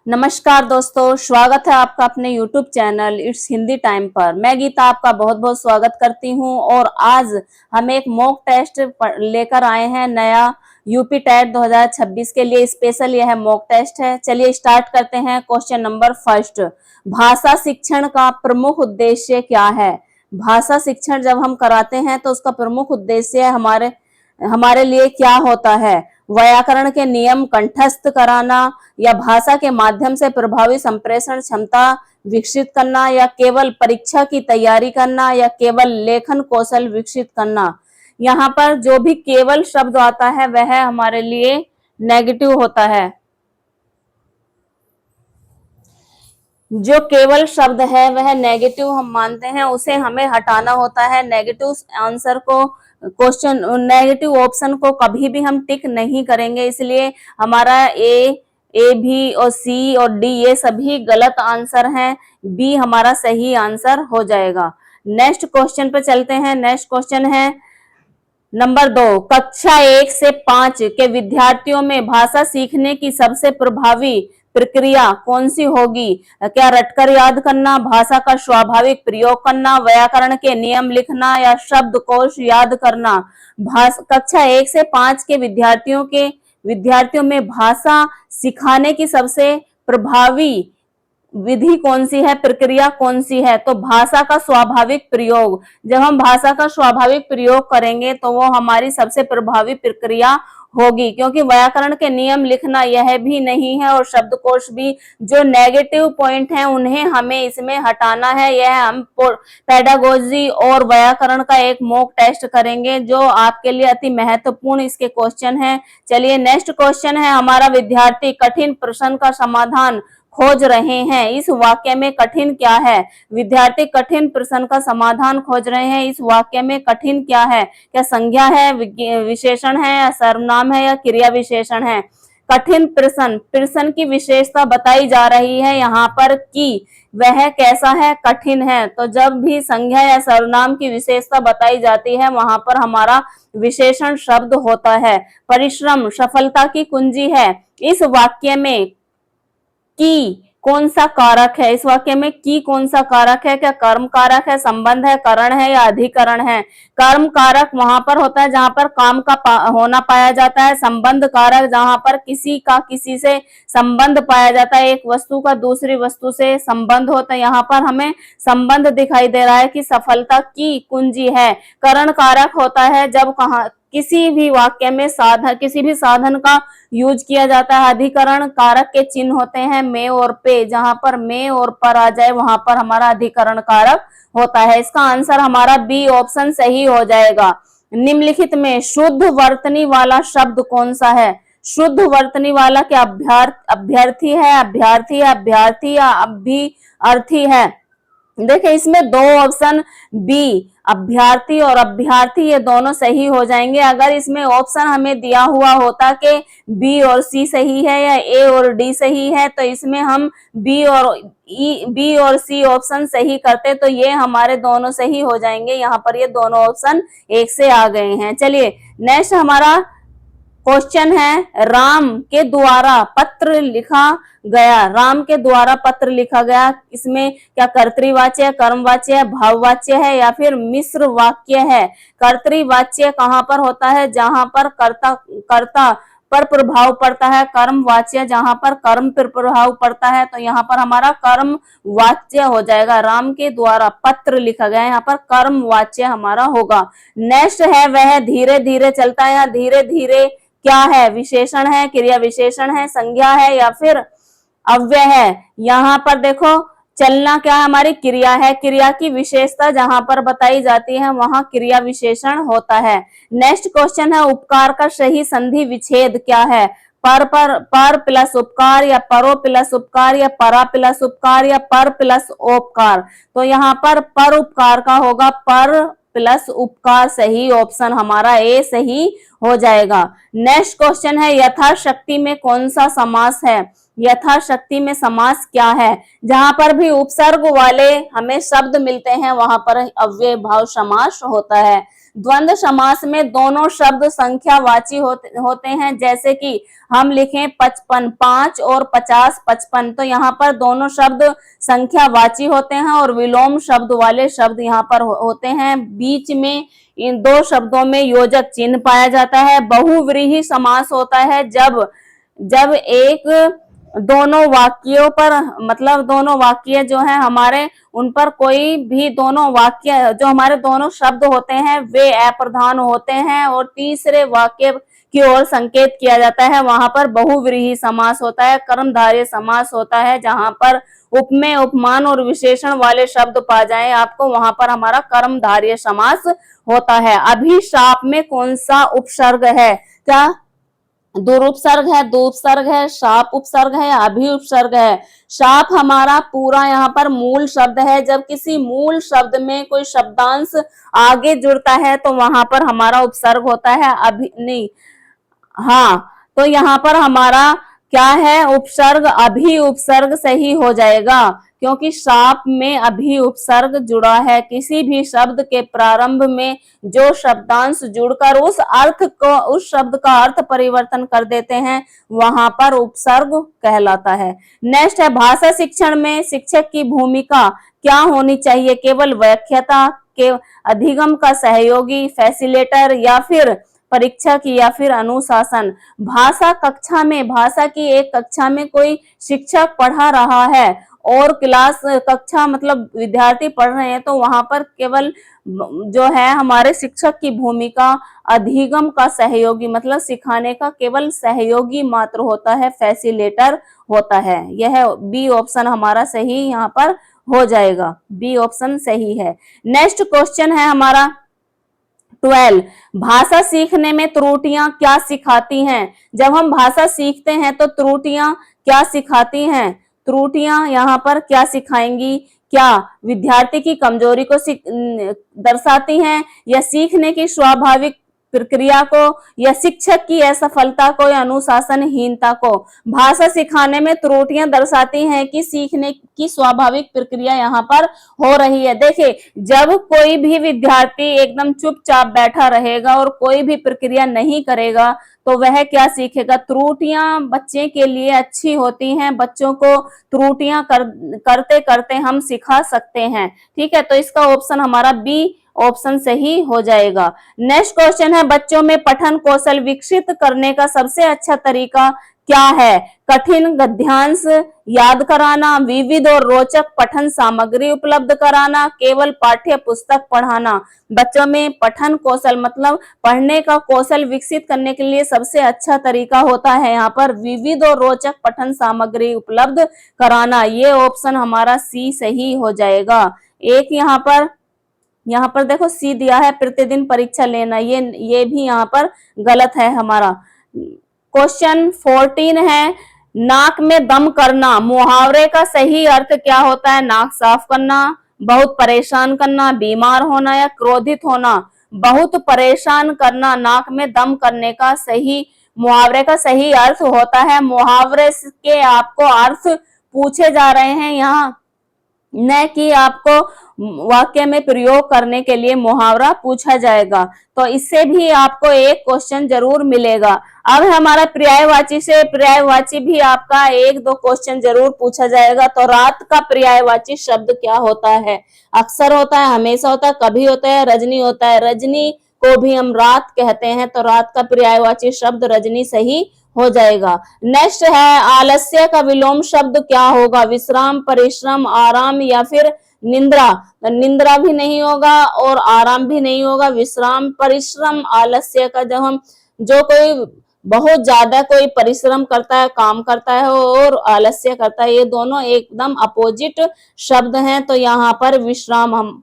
नमस्कार दोस्तों, स्वागत है आपका अपने YouTube channel it's Hindi time पर। मैं गीता आपका बहुत बहुत स्वागत करती हूं और आज हम एक मॉक टेस्ट लेकर आए हैं नया यूपी टेट 2026 के लिए स्पेशल यह मॉक टेस्ट है। चलिए स्टार्ट करते हैं। क्वेश्चन नंबर फर्स्ट, भाषा शिक्षण का प्रमुख उद्देश्य क्या है? भाषा शिक्षण जब हम कराते हैं तो उसका प्रमुख उद्देश्य हमारे लिए क्या होता है? व्याकरण के नियम कंठस्थ कराना या भाषा के माध्यम से प्रभावी संप्रेषण क्षमता विकसित करना या केवल परीक्षा की तैयारी करना या केवल लेखन कौशल विकसित करना। यहाँ पर जो भी केवल शब्द आता है वह हमारे लिए नेगेटिव होता है। जो केवल शब्द है वह नेगेटिव हम मानते हैं, उसे हमें हटाना होता है। नेगेटिव आंसर को क्वेश्चन नेगेटिव ऑप्शन को कभी भी हम टिक नहीं करेंगे, इसलिए हमारा ए भी और सी और डी ये सभी गलत आंसर हैं। बी हमारा सही आंसर हो जाएगा। नेक्स्ट क्वेश्चन पे चलते हैं। नेक्स्ट क्वेश्चन है नंबर 2, कक्षा 1 से 5 के विद्यार्थियों में भाषा सीखने की सबसे प्रभावी प्रक्रिया कौन सी होगी? क्या रटकर याद करना, भाषा का स्वाभाविक प्रयोग करना, व्याकरण के नियम लिखना या शब्दकोश याद करना? कक्षा 1 से 5 के विद्यार्थियों में भाषा सिखाने की सबसे प्रभावी विधि कौन सी है, प्रक्रिया कौन सी है? तो भाषा का स्वाभाविक प्रयोग। जब हम भाषा का स्वाभाविक प्रयोग करेंगे तो वो हमारी सबसे प्रभावी प्रक्रिया होगी, क्योंकि व्याकरण के नियम लिखना यह भी नहीं है और शब्दकोश भी। जो नेगेटिव पॉइंट हैं उन्हें हमें इसमें हटाना है। यह हम पेडागोजी और व्याकरण का एक मॉक टेस्ट करेंगे जो आपके लिए अति महत्वपूर्ण इसके क्वेश्चन है। चलिए नेक्स्ट क्वेश्चन है हमारा, विद्यार्थी कठिन प्रश्न का समाधान खोज रहे हैं, इस वाक्य में कठिन क्या है? विद्यार्थी कठिन प्रश्न का समाधान खोज रहे हैं, इस वाक्य में कठिन क्या है? क्या संज्ञा है, विशेषण है या सर्वनाम है या क्रिया विशेषण है? कठिन प्रश्न की विशेषता बताई जा रही है यहाँ पर कि वह कैसा है, कठिन है। तो जब भी संज्ञा या सर्वनाम की विशेषता बताई जाती है वहां पर हमारा विशेषण शब्द होता है। परिश्रम सफलता की कुंजी है, इस वाक्य में की कौन सा कारक है? इस वाक्य में की कौन सा कारक है? क्या कर्म कारक है, संबंध है, करण है या अधिकरण है? कर्म कारक वहां पर होता है जहां पर काम का होना पाया जाता है। संबंध कारक जहां पर किसी का किसी से संबंध पाया जाता है, एक वस्तु का दूसरी वस्तु से संबंध होता है। यहाँ पर हमें संबंध दिखाई दे रहा है कि सफलता की कुंजी है। करण कारक होता है जब किसी भी वाक्य में किसी भी साधन का यूज किया जाता है। अधिकरण कारक के चिन्ह होते हैं में और पे, जहां पर में और पर आ जाए वहां पर हमारा अधिकरण कारक होता है। इसका आंसर हमारा बी ऑप्शन सही हो जाएगा। निम्नलिखित में शुद्ध वर्तनी वाला शब्द कौन सा है? शुद्ध वर्तनी वाला क्या अभ्यर्थी है, अभ्यर्थी है, अभ्यर्थी या अभ्यर्थी है? देखिए इसमें दो ऑप्शन बी अभ्यर्थी और अभ्यर्थी ये दोनों सही हो जाएंगे। अगर इसमें ऑप्शन हमें दिया हुआ होता कि बी और सी सही है या ए और डी सही है तो इसमें हम बी और सी ऑप्शन सही करते तो ये हमारे दोनों सही हो जाएंगे। यहाँ पर ये दोनों ऑप्शन एक से आ गए हैं। चलिए नेक्स्ट हमारा क्वेश्चन है, राम के द्वारा पत्र लिखा गया। राम के द्वारा पत्र लिखा गया, इसमें क्या कर्तृवाच्य, कर्मवाच्य है, भाववाच्य है या फिर मिश्र वाक्य है? कर्तृवाच्य कहाँ पर होता है? जहां पर कर्ता पर प्रभाव पड़ता है। कर्मवाच्य जहां पर कर्म पर प्रभाव पड़ता है, तो यहाँ पर हमारा कर्म वाच्य हो जाएगा। राम के द्वारा पत्र लिखा गया, यहाँ पर कर्म वाच्य हमारा होगा। नेक्स्ट है वह धीरे धीरे चलता है। धीरे धीरे क्या है? विशेषण है, क्रिया विशेषण है, संज्ञा है या फिर अव्यय है? यहाँ पर देखो चलना क्या है? हमारी क्रिया है। क्रिया की विशेषता जहां पर बताई जाती है वहां क्रिया विशेषण होता है। नेक्स्ट क्वेश्चन है, उपकार का सही संधि विच्छेद क्या है? पर प्लस उपकार या परो प्लस उपकार या परा प्लस उपकार या पर प्लस उपकार? तो यहाँ पर उपकार का होगा, पर प्लस उपकार सही ऑप्शन हमारा ए सही हो जाएगा। नेक्स्ट क्वेश्चन है, यथाशक्ति में कौन सा समास है? यथाशक्ति में समास क्या है? जहां पर भी उपसर्ग वाले हमें शब्द मिलते हैं वहां पर अव्यय भाव समास होता है। द्वंद्व समास में दोनों शब्द संख्यावाची होते हैं, जैसे कि हम लिखें 55 5 और 50 55, तो यहाँ पर दोनों शब्द संख्यावाची होते हैं और विलोम शब्द वाले शब्द यहाँ पर होते हैं। बीच में इन दो शब्दों में योजक चिन्ह पाया जाता है। बहुव्रीहि समास होता है जब एक दोनों वाक्यों पर, मतलब दोनों वाक्य जो है हमारे, उन पर कोई भी दोनों वाक्य जो हमारे दोनों शब्द होते हैं वे अप्रधान होते हैं और तीसरे वाक्य की ओर संकेत किया जाता है, वहां पर बहुव्रीहि समास होता है। कर्मधारय समास होता है जहां पर उपमेय, उपमान और विशेषण वाले शब्द पा जाए आपको, वहां पर हमारा कर्मधारय समास होता है। अभिशाप में कौन सा उपसर्ग है? क्या दुरुपसर्ग है, दुपसर्ग है, शाप उपसर्ग है या अभि उपसर्ग है? शाप हमारा पूरा यहाँ पर मूल शब्द है। जब किसी मूल शब्द में कोई शब्दांश आगे जुड़ता है तो वहां पर हमारा उपसर्ग होता है। अभी नहीं, हाँ, तो यहाँ पर हमारा क्या है? उपसर्ग, अभी उपसर्ग सही हो जाएगा, क्योंकि शाप में अभी उपसर्ग जुड़ा है। किसी भी शब्द के प्रारंभ में जो शब्दांश जुड़कर उस शब्द का अर्थ परिवर्तन कर देते हैं, वहां पर उपसर्ग कहलाता है। नेक्स्ट है, भाषा शिक्षण में शिक्षक की भूमिका क्या होनी चाहिए? केवल व्याख्याता, के अधिगम का सहयोगी, फैसिलिटेटर, या फिर परीक्षक, या फिर अनुशासन? भाषा कक्षा में, भाषा की एक कक्षा में कोई शिक्षक पढ़ा रहा है और क्लास कक्षा मतलब विद्यार्थी पढ़ रहे हैं, तो वहां पर केवल जो है हमारे शिक्षक की भूमिका अधिगम का सहयोगी, मतलब सिखाने का केवल सहयोगी मात्र होता है, फैसिलिटेटर होता है। यह बी ऑप्शन हमारा सही यहाँ पर हो जाएगा, बी ऑप्शन सही है। नेक्स्ट क्वेश्चन है हमारा 12, भाषा सीखने में त्रुटियां क्या सिखाती हैं? जब हम भाषा सीखते हैं तो त्रुटियां क्या सिखाती हैं? त्रुटियां यहाँ पर क्या सिखाएंगी? क्या विद्यार्थी की कमजोरी को दर्शाती हैं, या सीखने की स्वाभाविक प्रक्रिया को, या शिक्षक की असफलता को, या अनुशासनहीनता को? भाषा सिखाने में त्रुटियां दर्शाती हैं कि सीखने की स्वाभाविक प्रक्रिया यहाँ पर हो रही है। देखिए, जब कोई भी विद्यार्थी एकदम चुपचाप बैठा रहेगा और कोई भी प्रक्रिया नहीं करेगा तो वह क्या सीखेगा? त्रुटियां बच्चे के लिए अच्छी होती हैं, बच्चों को त्रुटियां करते करते हम सिखा सकते हैं। ठीक है, तो इसका ऑप्शन हमारा बी ऑप्शन सही हो जाएगा। नेक्स्ट क्वेश्चन है, बच्चों में पठन कौशल विकसित करने का सबसे अच्छा तरीका क्या है? कठिन गद्यांश याद कराना, विविध और रोचक पठन सामग्री उपलब्ध कराना, केवल पाठ्य पुस्तक पढ़ाना? बच्चों में पठन कौशल मतलब पढ़ने का कौशल विकसित करने के लिए सबसे अच्छा तरीका होता है यहाँ पर विविध और रोचक पठन सामग्री उपलब्ध कराना। ये ऑप्शन हमारा सी सही हो जाएगा। एक यहाँ पर देखो सी दिया है, प्रतिदिन परीक्षा लेना, ये भी यहाँ पर गलत है हमारा। क्वेश्चन 14 है, नाक में दम करना, मुहावरे का सही अर्थ क्या होता है? नाक साफ करना, बहुत परेशान करना, बीमार होना, या क्रोधित होना? बहुत परेशान करना नाक में दम करने का सही, मुहावरे का सही अर्थ होता है। मुहावरे के आपको अर्थ पूछे जा रहे हैं यहाँ, न कि आपको वाक्य में प्रयोग करने के लिए मुहावरा पूछा जाएगा, तो इससे भी आपको एक क्वेश्चन जरूर मिलेगा। अब हमारा पर्यायवाची से, पर्यायवाची भी आपका 1-2 क्वेश्चन जरूर पूछा जाएगा। तो रात का पर्यायवाची शब्द क्या होता है? अक्सर होता है, हमेशा होता है, कभी होता है, रजनी होता है। रजनी को भी हम रात कहते हैं, तो रात का पर्यायवाची शब्द रजनी सही हो जाएगा। नेक्स्ट है, आलस्य का विलोम शब्द क्या होगा? विश्राम, परिश्रम, आराम, या फिर निंद्रा? निंद्रा भी नहीं होगा और आराम भी नहीं होगा। विश्राम, परिश्रम, आलस्य का जो कोई बहुत ज्यादा कोई परिश्रम करता है, काम करता है, और आलस्य करता है, ये दोनों एकदम अपोजिट शब्द हैं, तो यहाँ पर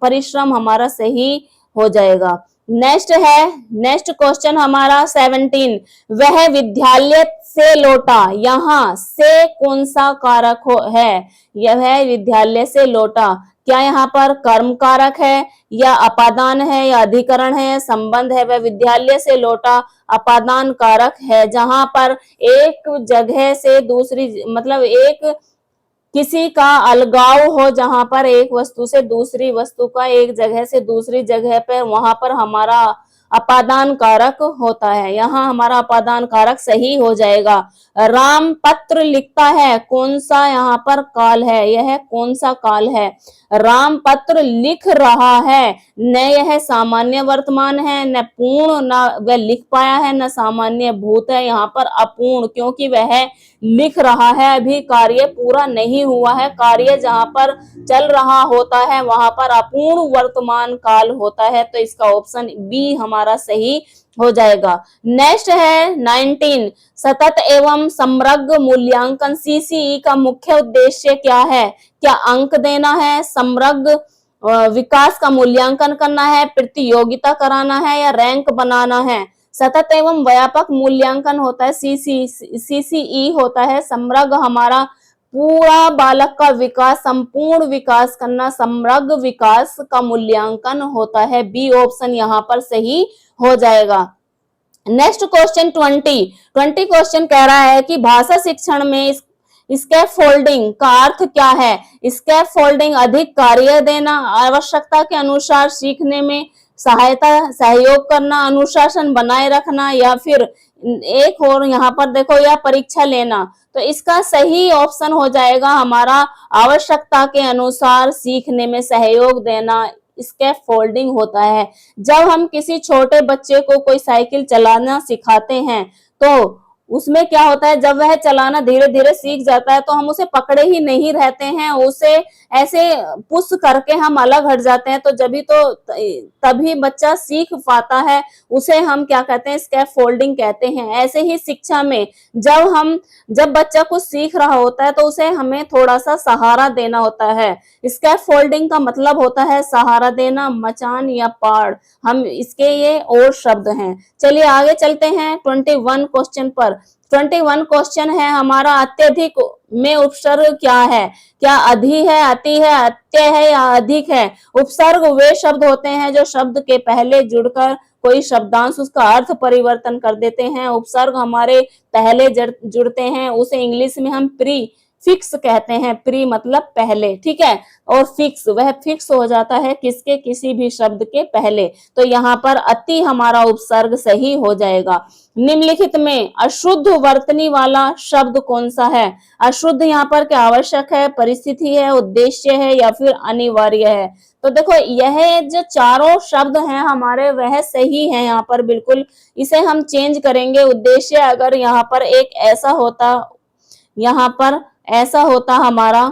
परिश्रम हमारा सही हो जाएगा। नेक्स्ट क्वेश्चन हमारा 17, वह विद्यालय से लौटा, यहाँ से कौन सा कारक है? यह विद्यालय से लौटा, क्या यहाँ पर कर्म कारक है, या अपादान है, या अधिकरण है, संबंध है? वह विद्यालय से लौटा अपादान कारक है, जहां पर एक जगह से दूसरी, मतलब एक किसी का अलगाव हो, जहां पर एक वस्तु से दूसरी वस्तु का, एक जगह से दूसरी जगह पे, वहां पर हमारा अपादान कारक होता है। यहाँ हमारा अपादान कारक सही हो जाएगा। राम पत्र लिखता है, कौन सा यहाँ पर काल है, यह कौन सा काल है? राम पत्र लिख रहा है, न यह सामान्य वर्तमान है, न पूर्ण, न वह लिख पाया है, न सामान्य भूत है, यहाँ पर अपूर्ण, क्योंकि वह लिख रहा है, अभी कार्य पूरा नहीं हुआ है। कार्य जहां पर चल रहा होता है वहां पर अपूर्ण वर्तमान काल होता है, तो इसका ऑप्शन बी हमारा सही हो जाएगा। नेक्स्ट है 19, सतत एवं समग्र मूल्यांकन सीसीई का मुख्य उद्देश्य क्या है? क्या अंक देना है, समग्र विकास का मूल्यांकन करना है, प्रतियोगिता कराना है, या रैंक बनाना है? सतत एवं व्यापक मूल्यांकन होता है, सीसीई होता है समग्र, हमारा पूरा बालक का विकास, संपूर्ण विकास करना, समग्र विकास का मूल्यांकन होता है। बी ऑप्शन यहाँ पर सही हो जाएगा। नेक्स्ट क्वेश्चन 20 क्वेश्चन कह रहा है कि भाषा शिक्षण में स्कैफोल्डिंग का अर्थ क्या है? स्कैफोल्डिंग अधिक कार्य देना, आवश्यकता के अनुसार सीखने में सहायता, सहयोग करना, अनुशासन बनाए रखना, या फिर एक और यहाँ पर देखो, या परीक्षा लेना। तो इसका सही ऑप्शन हो जाएगा हमारा आवश्यकता के अनुसार सीखने में सहयोग देना, स्कैफोल्डिंग होता है। जब हम किसी छोटे बच्चे को कोई साइकिल चलाना सिखाते हैं तो उसमें क्या होता है, जब वह चलाना धीरे धीरे सीख जाता है तो हम उसे पकड़े ही नहीं रहते हैं, उसे ऐसे पुश करके हम अलग हट जाते हैं, तो तभी बच्चा सीख पाता है। उसे हम क्या कहते हैं, स्कैफोल्डिंग कहते हैं। ऐसे ही शिक्षा में जब बच्चा कुछ सीख रहा होता है तो उसे हमें थोड़ा सा सहारा देना होता है। स्कैफोल्डिंग का मतलब होता है सहारा देना, मचान या पाड़, हम इसके ये और शब्द हैं। चलिए आगे चलते हैं 21 क्वेश्चन पर। 21 क्वेश्चन है हमारा, अत्यधिक में उपसर्ग क्या है? क्या अधि है, अति है, अत्य है, या अधिक है? उपसर्ग वे शब्द होते हैं जो शब्द के पहले जुड़कर कोई शब्दांश उसका अर्थ परिवर्तन कर देते हैं। उपसर्ग हमारे पहले जुड़ते हैं, उसे इंग्लिश में हम प्री फिक्स कहते हैं। प्री मतलब पहले, ठीक है, और फिक्स, वह फिक्स हो जाता है किसके, किसी भी शब्द के पहले। तो यहाँ पर अति हमारा उपसर्ग सही हो जाएगा। निम्नलिखित में अशुद्ध वर्तनी वाला शब्द कौन सा है? अशुद्ध यहाँ पर क्या आवश्यक है, परिस्थिति है, उद्देश्य है, या फिर अनिवार्य है? तो देखो यह जो चारों शब्द हैं हमारे वह सही है यहाँ पर, बिल्कुल इसे हम चेंज करेंगे। उद्देश्य अगर यहाँ पर एक ऐसा होता, यहाँ पर ऐसा होता हमारा,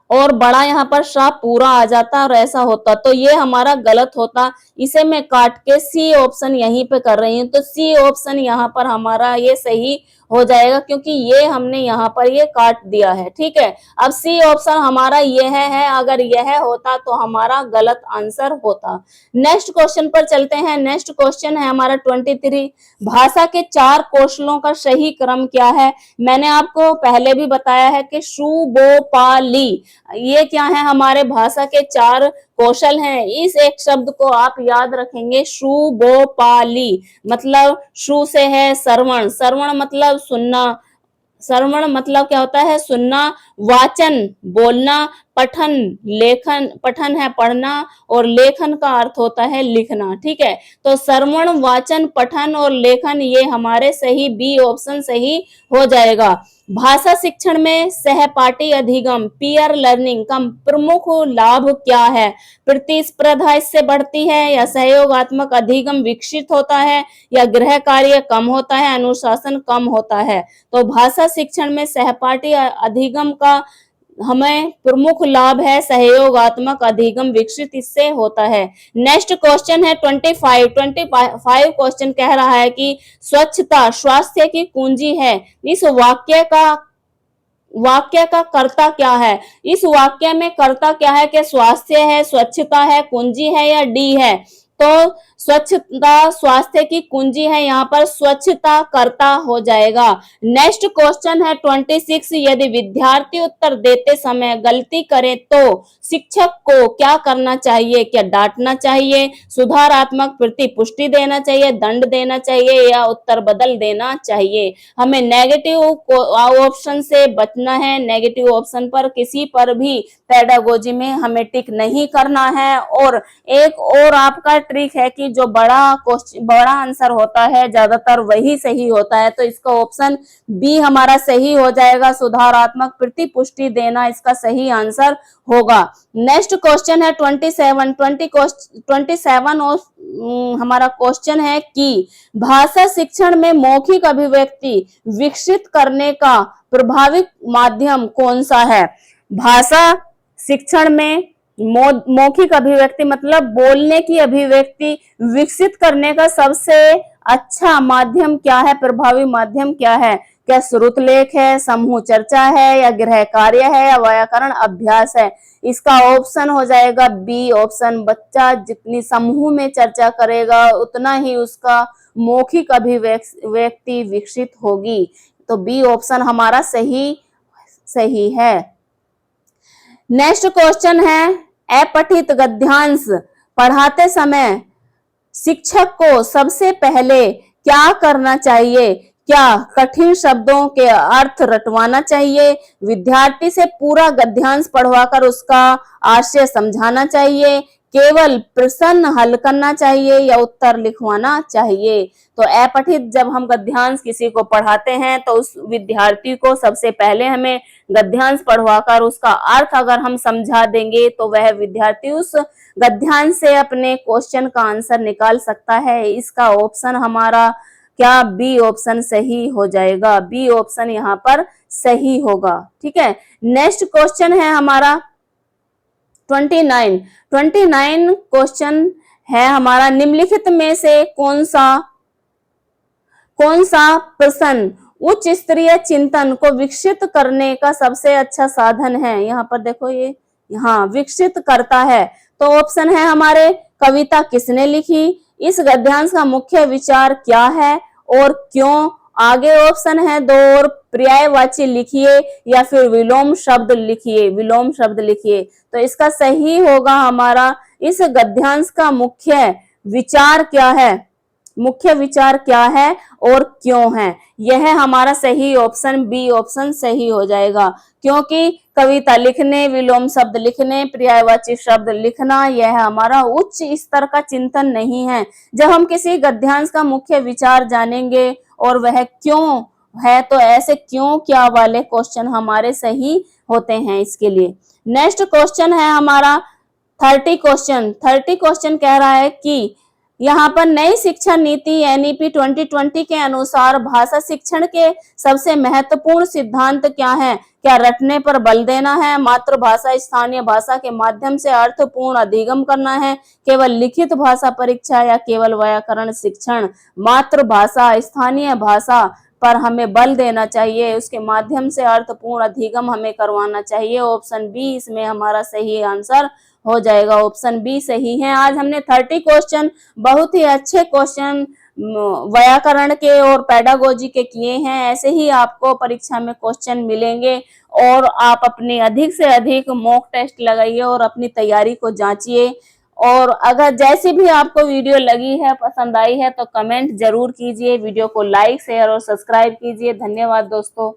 और बड़ा यहाँ पर सा पूरा आ जाता और ऐसा होता, तो ये हमारा गलत होता। इसे मैं काट के सी ऑप्शन यहीं पे कर रही हूँ, तो सी ऑप्शन यहाँ पर हमारा ये सही हो जाएगा, क्योंकि ये हमने यहाँ पर ये काट दिया है, ठीक है। अब सी ऑप्शन हमारा यह है, अगर यह होता तो हमारा गलत आंसर होता। नेक्स्ट क्वेश्चन पर चलते हैं। नेक्स्ट क्वेश्चन है हमारा 23, भाषा के 4 कौशलों का सही क्रम क्या है? मैंने आपको पहले भी बताया है कि शु बो पा ली, ये क्या है, हमारे भाषा के 4 कौशल हैं। इस एक शब्द को आप याद रखेंगे, शु बो पा ली, मतलब शु से है श्रवण, श्रवण मतलब सुनना, श्रवण मतलब क्या होता है, सुनना, वाचन बोलना, पठन लेखन, पठन है पढ़ना, और लेखन का अर्थ होता है लिखना, ठीक है। तो श्रवण, वाचन, पठन और लेखन ये हमारे सही, बी ऑप्शन सही हो जाएगा। भाषा शिक्षण में सहपाठी अधिगम, पीयर लर्निंग का प्रमुख लाभ क्या है? प्रतिस्पर्धा इससे बढ़ती है, या सहयोगात्मक अधिगम विकसित होता है, या गृह कार्य कम होता है, अनुशासन कम होता है? तो भाषा शिक्षण में सहपाठी अधिगम का हमें प्रमुख लाभ है सहयोगात्मक अधिगम विकसित इससे होता है। नेक्स्ट क्वेश्चन है 25 क्वेश्चन कह रहा है कि स्वच्छता स्वास्थ्य की कुंजी है। इस वाक्य का कर्ता क्या है? इस वाक्य में कर्ता क्या है, कि स्वास्थ्य है, स्वच्छता है, कुंजी है, या डी है? तो स्वच्छता स्वास्थ्य की कुंजी है, यहाँ पर स्वच्छता करता हो जाएगा। नेक्स्ट क्वेश्चन है 26, यदि विद्यार्थी उत्तर देते समय गलती करे तो शिक्षक को क्या करना चाहिए? क्या डांटना चाहिए, सुधारात्मक प्रतिपुष्टि देना चाहिए, दंड देना चाहिए या उत्तर बदल देना चाहिए? हमें नेगेटिव ऑप्शन से बचना है। नेगेटिव ऑप्शन पर किसी पर भी पेडागोजी में हमें टिक नहीं करना है। और एक और आपका ट्रिक है कि जो बड़ा आंसर होता है ज्यादातर वही सही होता है, तो इसका ऑप्शन बी हमारा सही हो जाएगा। सुधारात्मक प्रतिपुष्टि देना इसका सही आंसर होगा। नेक्स्ट क्वेश्चन है 27 और हमारा क्वेश्चन है कि भाषा शिक्षण में मौखिक अभिव्यक्ति विकसित करने का प्रभावी माध्यम कौन सा है? भाषा शिक्षण में मौखिक अभिव्यक्ति मतलब बोलने की अभिव्यक्ति विकसित करने का सबसे अच्छा माध्यम क्या है, प्रभावी माध्यम क्या है? क्या श्रुतलेख है, समूह चर्चा है या गृह कार्य है या व्याकरण अभ्यास है? इसका ऑप्शन हो जाएगा बी ऑप्शन। बच्चा जितनी समूह में चर्चा करेगा उतना ही उसका मौखिक अभिव्यक्ति विकसित होगी। तो बी ऑप्शन हमारा सही है। नेक्स्ट क्वेश्चन है अपठित गद्यांश पढ़ाते समय शिक्षक को सबसे पहले क्या करना चाहिए? क्या कठिन शब्दों के अर्थ रटवाना चाहिए, विद्यार्थी से पूरा गद्यांश पढ़वाकर उसका आशय समझाना चाहिए, केवल प्रश्न हल करना चाहिए या उत्तर लिखवाना चाहिए? तो अपठित जब हम गद्यांश किसी को पढ़ाते हैं तो उस विद्यार्थी को सबसे पहले हमें गद्यांश पढ़वाकर उसका अर्थ अगर हम समझा देंगे तो वह विद्यार्थी उस गद्यांश से अपने क्वेश्चन का आंसर निकाल सकता है। इसका ऑप्शन हमारा क्या बी ऑप्शन सही हो जाएगा। बी ऑप्शन यहाँ पर सही होगा। ठीक है। नेक्स्ट क्वेश्चन है हमारा 29 क्वेश्चन है हमारा, निम्नलिखित में से कौन सा प्रश्न उच्च स्तरीय चिंतन को विकसित करने का सबसे अच्छा साधन है? यहाँ पर देखो ये यहाँ विकसित करता है। तो ऑप्शन है हमारे कविता किसने लिखी, इस गद्यांश का मुख्य विचार क्या है और क्यों, आगे ऑप्शन है 2 और पर्यायवाची लिखिए या फिर विलोम शब्द लिखिए। तो इसका सही होगा हमारा इस गद्यांश का मुख्य विचार क्या है और क्यों है। यह हमारा सही ऑप्शन बी ऑप्शन सही हो जाएगा, क्योंकि कविता लिखने, विलोम शब्द लिखने, पर्यायवाची शब्द लिखना यह हमारा उच्च स्तर का चिंतन नहीं है। जब हम किसी गद्यांश का मुख्य विचार जानेंगे और वह क्यों है तो ऐसे क्यों क्या वाले क्वेश्चन हमारे सही होते हैं इसके लिए। नेक्स्ट क्वेश्चन है हमारा 30 क्वेश्चन कह रहा है कि यहाँ पर नई शिक्षा नीति एनईपी 2020 के अनुसार भाषा शिक्षण के सबसे महत्वपूर्ण सिद्धांत क्या है? क्या रटने पर बल देना है, मातृभाषा स्थानीय भाषा के माध्यम से अर्थपूर्ण अधिगम करना है, केवल लिखित भाषा परीक्षा या केवल व्याकरण शिक्षण? मातृभाषा स्थानीय भाषा पर हमें बल देना चाहिए, उसके माध्यम से अर्थपूर्ण अधिगम हमें करवाना चाहिए। ऑप्शन बी इसमें हमारा सही आंसर हो जाएगा। ऑप्शन बी सही है। आज हमने 30 क्वेश्चन बहुत ही अच्छे क्वेश्चन व्याकरण के और पेडागोजी के किए हैं। ऐसे ही आपको परीक्षा में क्वेश्चन मिलेंगे और आप अपनी अधिक से अधिक मॉक टेस्ट लगाइए और अपनी तैयारी को जांचिए। और अगर जैसी भी आपको वीडियो लगी है, पसंद आई है तो कमेंट जरूर कीजिए, वीडियो को लाइक शेयर और सब्सक्राइब कीजिए। धन्यवाद दोस्तों।